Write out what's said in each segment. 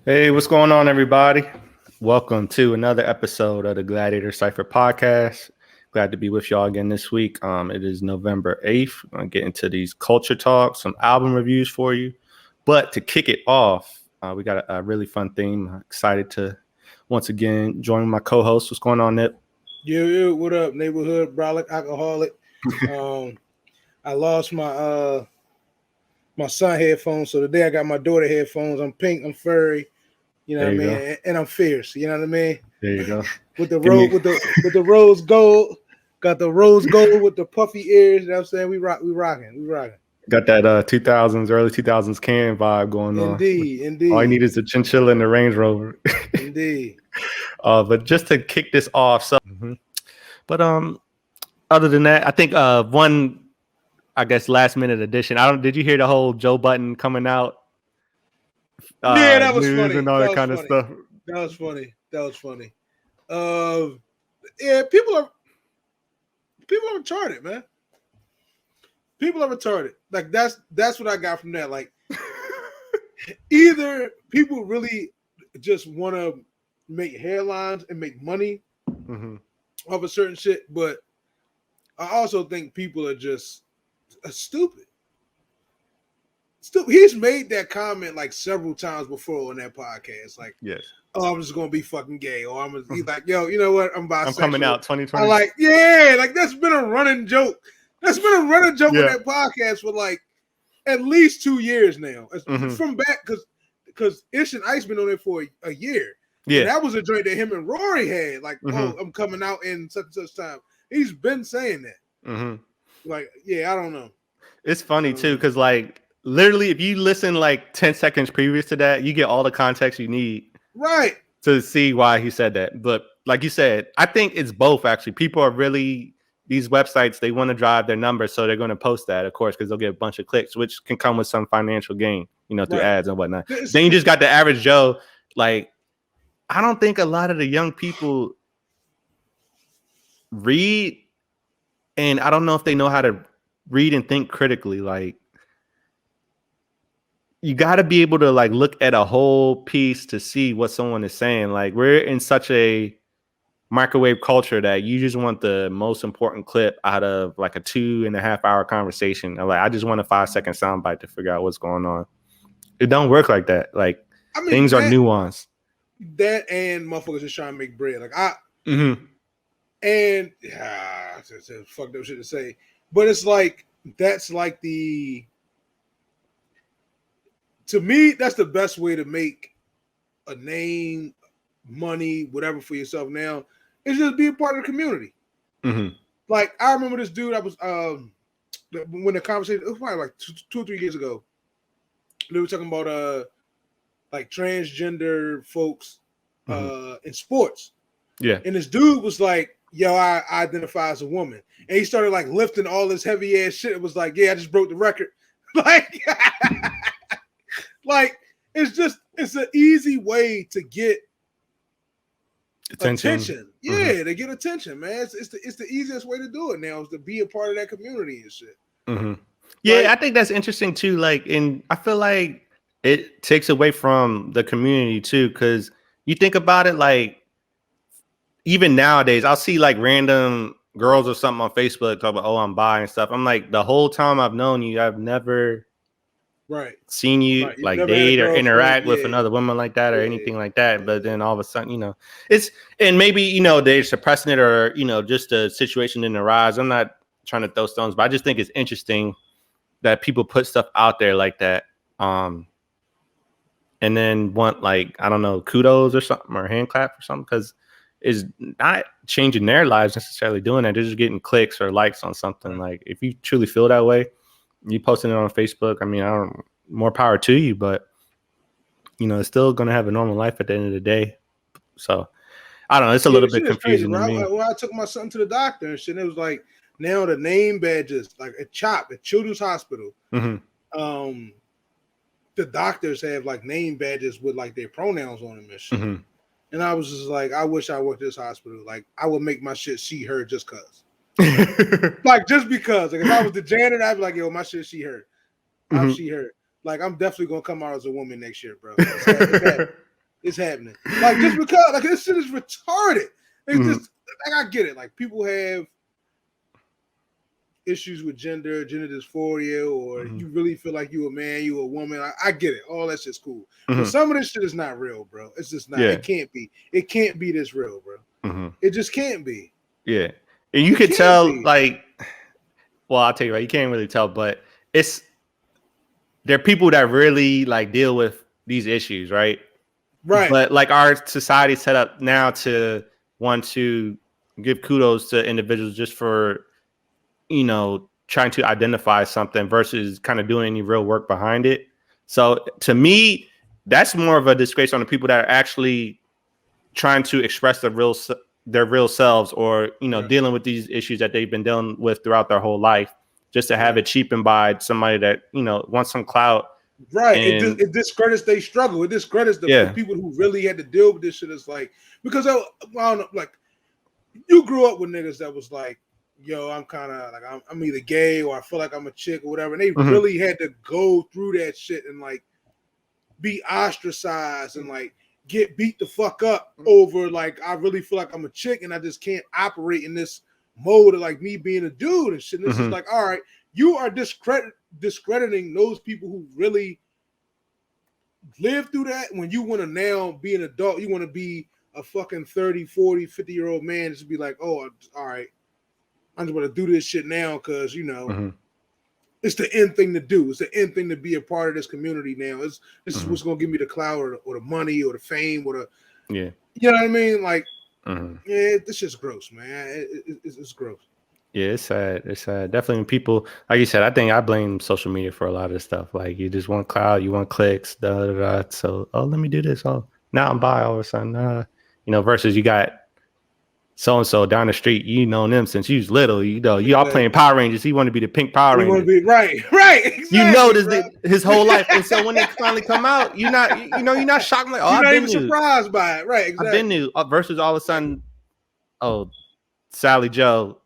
Hey, what's going on, everybody? Welcome to another episode of the Gladiator Cipher podcast. Glad to be with y'all again this week. It is November 8th. I'm going to get into these culture talks, some album reviews for you. But to kick it off, we got a really fun theme. I'm excited to once again join my co-host. What's going on, Nip? Yo, what up, neighborhood brolic alcoholic? I lost my my son headphones, so today I got my daughter headphones. I'm pink, I'm furry, you know what I mean, and I'm fierce, you know what I mean. There you go. With the rose gold, got the rose gold with the puffy ears. You know what I'm saying? We rocking. Got that 2000s, early 2000s can vibe going on. Indeed. All you need is a chinchilla and the Range Rover. Indeed. But just to kick this off, but other than that, I think one, I guess, last minute addition. Did you hear the whole Joe Budden coming out? Yeah, that was funny. And all that kind of stuff. That was funny. Yeah, people are retarded, man. People are retarded. Like that's what I got from that. Like either people really just want to make hairlines and make money of a certain shit, but I also think people are just stupid. He's made that comment like several times before on that podcast. Like, yes, oh, I'm just gonna be fucking gay, or he's like, yo, you know what? I'm bisexual. I'm coming out 2020. I'm like, yeah, like that's been a running joke. That's been a running joke on that podcast for like at least 2 years now. From back because Ish and Ice been on it for a year. Yeah, and that was a joint that him and Rory had. Like, oh, I'm coming out in such and such time. He's been saying that. Like, yeah, I don't know. It's funny too, because like literally, if you listen like 10 seconds previous to that, you get all the context you need, right, to see why he said that. But like you said, I think it's both. Actually, people are really, these websites, they want to drive their numbers, so they're going to post that, of course, because they'll get a bunch of clicks, which can come with some financial gain, through ads and whatnot. Then you just got the average Joe. Like, I don't think a lot of the young people read, and I don't know if they know how to read and think critically. Like, you got to be able to like look at a whole piece to see what someone is saying. Like, we're in such a microwave culture that you just want the most important clip out of like a 2.5 hour conversation. Like, I just want a 5-second soundbite to figure out what's going on. It don't work like that. Like, I mean, things are nuanced. That and motherfuckers just trying to make bread. Like and fucked up shit to say, but it's like that's like to me, that's the best way to make a name, money, whatever for yourself. Now, is just be a part of the community. Like, I remember this dude. I was when the conversation, it was probably like 2 or 3 years ago. They were talking about like transgender folks in sports. Yeah, and this dude was like, yo, I identify as a woman. And he started like lifting all this heavy ass shit. It was like, yeah, I just broke the record. Like, like it's an easy way to get attention. Yeah, to get attention, man. It's the easiest way to do it now, is to be a part of that community and shit. Yeah, like, I think that's interesting too. Like, and I feel like it takes away from the community too, because you think about it, like, even nowadays, I'll see like random girls or something on Facebook talk about, oh, I'm bi and stuff. I'm like, the whole time I've known you, I've never seen you like date or interact with another woman like that or anything like that. But then all of a sudden, it's, and maybe, they're suppressing it, or, just a situation didn't arise. I'm not trying to throw stones, but I just think it's interesting that people put stuff out there like that. And then want, like, I don't know, kudos or something, or hand clap or something, because is not changing their lives necessarily doing that. They're just getting clicks or likes on something. Like, if you truly feel that way, you posting it on Facebook, I mean, more power to you, but it's still going to have a normal life at the end of the day. So I don't know. It's a little bit confusing to me. When I took my son to the doctor and shit, it was like, now the name badges, like at CHOP, at Children's Hospital, the doctors have like name badges with like their pronouns on them and shit. And I was just like, I wish I worked at this hospital. Like, I would make my shit she, her, just cause. Like, just because. Like, if I was the janitor, I'd be like, yo, my shit she, her. I'm she, her. Like, I'm definitely gonna come out as a woman next year, bro. is happening. Like just because like this shit is retarded. It's just like I get it. Like people have issues with gender dysphoria, or you really feel like you a man, you a woman. I get it. All that shit's cool. But some of this shit is not real, bro. It's just not. It can't be. It can't be this real, bro. It just can't be. Yeah. And you could tell, like, well, I'll tell you, right, you can't really tell, but there are people that really like deal with these issues, right? Right. But like our society set up now to want to give kudos to individuals just for, you know, trying to identify something versus kind of doing any real work behind it. So to me, that's more of a disgrace on the people that are actually trying to express their real selves, or, you know, dealing with these issues that they've been dealing with throughout their whole life, just to have it cheapened by somebody that, you know, wants some clout. Right. It discredits they struggle. It discredits the people who really had to deal with this shit. It's like, because I don't know, like, you grew up with niggas that was like, yo, I'm kind of like, I'm either gay or I feel like I'm a chick or whatever. And they really had to go through that shit and like be ostracized and like get beat the fuck up over like, I really feel like I'm a chick and I just can't operate in this mode of like me being a dude and shit. And this is like, all right, you are discrediting those people who really live through that. When you want to now be an adult, you want to be a fucking 30, 40, 50-year-old man, just be like, oh, all right, I'm just going to do this shit now because, you know, it's the end thing to do. It's the end thing to be a part of this community now. This is what's going to give me the clout or the money or the fame or the, you know what I mean? Like, yeah, this shit's gross, man. It's gross. Yeah, it's sad. It's sad. Definitely when people, like you said, I think I blame social media for a lot of this stuff. Like, you just want clout, you want clicks, So, oh, let me do this. Oh, now I'm by all of a sudden. You know, versus you got so-and-so down the street, you know them since you was little, you know, you all playing Power Rangers. He want to be the pink Power Ranger. Want to be right. Exactly, you know this his whole life. And so when they finally come out, you're not shocked. Like, oh, you're not even surprised by it. Right, exactly. I've been new. Versus all of a sudden, oh, Sally Joe,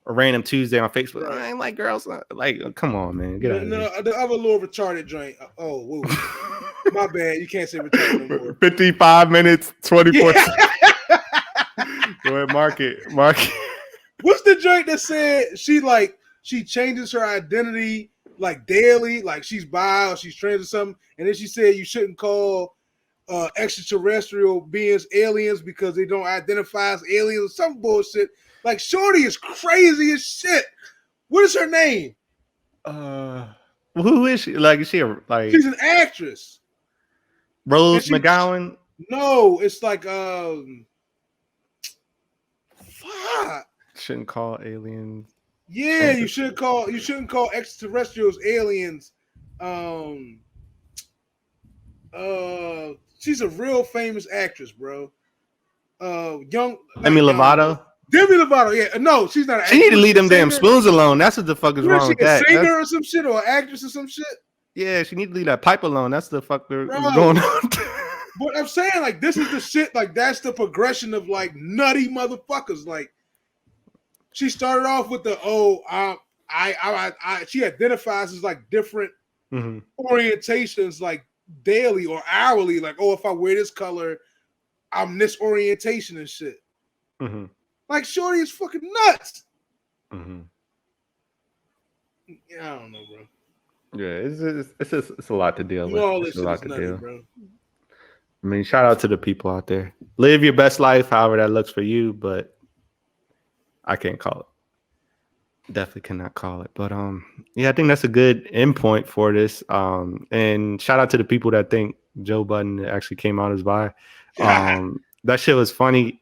a random Tuesday on Facebook. Right. I ain't like girls. Like, come on, man. Get out of here. The other little retarded joint. Oh, whoa. My bad. You can't say retarded no more. 55 minutes, 24 seconds. Go ahead, mark it. What's the joint that said she changes her identity like daily, like she's bi or she's trans or something, and then she said you shouldn't call extraterrestrial beings aliens because they don't identify as aliens or some bullshit. Like, shorty is crazy as shit. What is her name? Who is she? Like, is she like? She's an actress. Rose McGowan. No, it's like fuck. Shouldn't call aliens. Yeah, you shouldn't call extraterrestrials aliens. She's a real famous actress, bro. Demi Lovato. Demi Lovato, yeah. No, she's not an actress. She need to leave them damn spoons alone. That's what the fuck is wrong with that. She a singer or some shit, or an actress or some shit? Yeah, she need to leave that pipe alone. That's the fuck that's going on. But I'm saying, like, this is the shit, like, that's the progression of, like, nutty motherfuckers. Like, she started off with the, she identifies as, like, different orientations, like, daily or hourly. Like, oh, if I wear this color, I'm this orientation and shit. Like, shorty is fucking nuts. Yeah, I don't know, bro. Yeah, it's a lot to deal with. All this shit is nutty, bro. I mean, shout out to the people out there. Live your best life, however that looks for you, but I can't call it. Definitely cannot call it. But yeah, I think that's a good endpoint for this. And shout out to the people that think Joe Budden actually came out as bi. That shit was funny.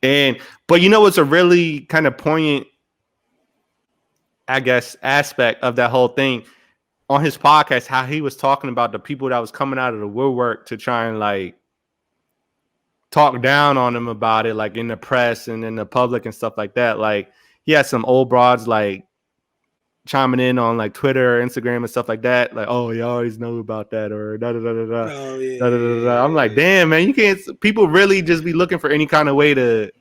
But you know what's a really kind of poignant, I guess, aspect of that whole thing on his podcast, how he was talking about the people that was coming out of the woodwork to try and like talk down on him about it, like in the press and in the public and stuff like that. Like, he had some old broads like chiming in on like Twitter or Instagram and stuff like that. Like, oh, you always know about that, or da da da da da. Oh, yeah, da, da, da, da. I'm like, damn, man, you can't. People really just be looking for any kind of way to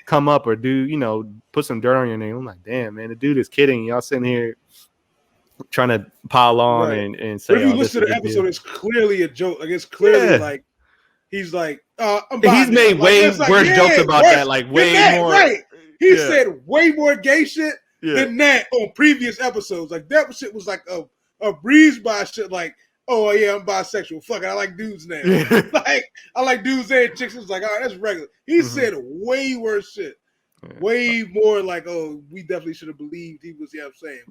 come up or do, you know, put some dirt on your name. I'm like, damn, man, the dude is kidding. Y'all sitting here trying to pile on and say, but if you listen to the episode, it's clearly a joke. Like, it's clearly like he's like, he's made way worse jokes about that, like way more. Right. He said way more gay shit than that on previous episodes. Like that shit was like a breeze by shit. Like, oh yeah, I'm bisexual. Fuck it, I like dudes now. Like I like dudes and chicks. It was like, all right, that's regular. He said way worse shit. Yeah. Way more like, oh, we definitely should have believed he was. Yeah, I'm saying.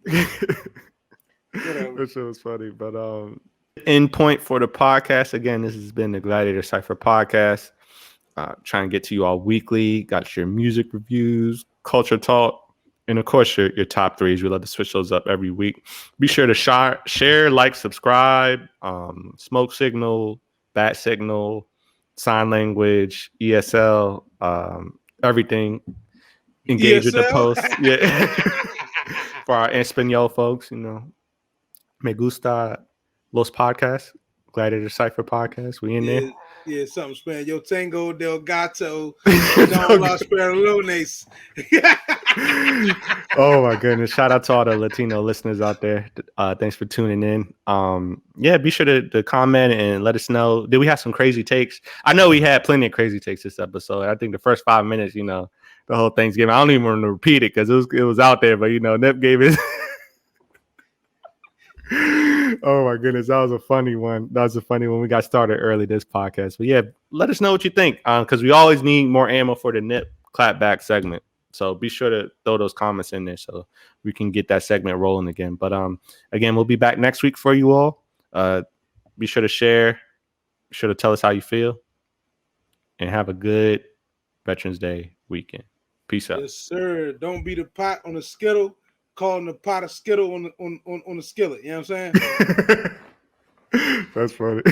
That shit was funny, but end point for the podcast. Again, this has been the Gladiator Cypher podcast. Trying to get to you all weekly. Got your music reviews, culture talk, and of course your top threes. We love to switch those up every week. Be sure to share, like, subscribe, smoke signal, bat signal, sign language, ESL, everything. Engage with the post. Yeah. For our Espanol folks, me gusta los podcasts, Gladiator Cypher podcast. We in there. Yeah, something Spanish. Yo tengo del gato, don las perlones. Oh my goodness! Shout out to all the Latino listeners out there. Thanks for tuning in. Be sure to comment and let us know. Did we have some crazy takes? I know we had plenty of crazy takes this episode. I think the first 5 minutes, the whole Thanksgiving. I don't even want to repeat it because it was out there, but Nip gave it. Oh my goodness, that was a funny one. We got started early this podcast. But yeah, let us know what you think, because we always need more ammo for the Nip clapback segment. So be sure to throw those comments in there so we can get that segment rolling again. But again, we'll be back next week for you all. Be sure to share. Be sure to tell us how you feel, and have a good Veterans Day weekend. Peace out. Yes, sir. Don't be the pot on the Skittle. Calling the pot of Skittle on the skillet. You know what I'm saying? That's funny.